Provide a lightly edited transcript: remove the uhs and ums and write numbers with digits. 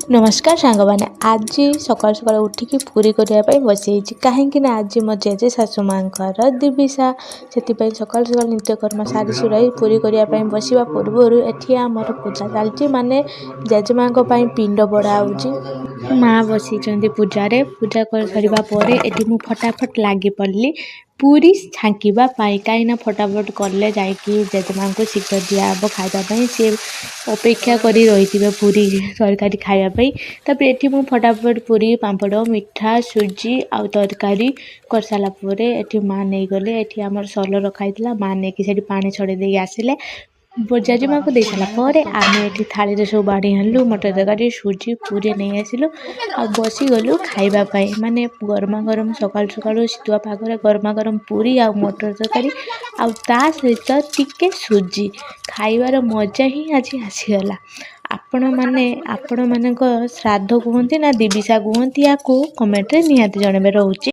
नमस्कार सांग मैंने आज सकाल सकाल उठिकी पूरी करने बसई कहीं आज मो जेजे शाशु माँ दिविसा से सकाल सकाल नित्यकर्म सारी सुराई पूरी करने बसवा पूर्वर एटी आमर पूजा चलती माने जेजेमा पिंड बड़ा माँ बसी पूजा पूजा कर सारा पर एटी मु फटाफट लगी पड़ी पूरी छांकवा कहीं फटाफट कले जेजेमा को शीघ्र दिहब खावाई सी अपेक्षा करी रही पूरी तरकारी खावाई तापर एठी मु फटाफट पूरी पांपड़ मिठा सुजी आउ तरकारी कर सारापर एठी माँ नहीं गले एठी आमर सल रखाई माँ नहीं कि पानी छड़े दे आसिले जेजेमा को दे सारापर आम ये थाली सब बाड़ी आनलु मटर तरकारी सुजी पूरी नहीं आसिलु आ बसीगलु खावाई माने गरमा गरम सकाल सकाल शीतुआ पागरे गरमा गरम पूरी आ मटर तरकारी आ सहित टिके सुजी खाइबार मजा ही आज आसीगला। आपण माने श्राद्ध कहती ना दिविसा कहती या कमेंट रे निहाती जनबे रहूची।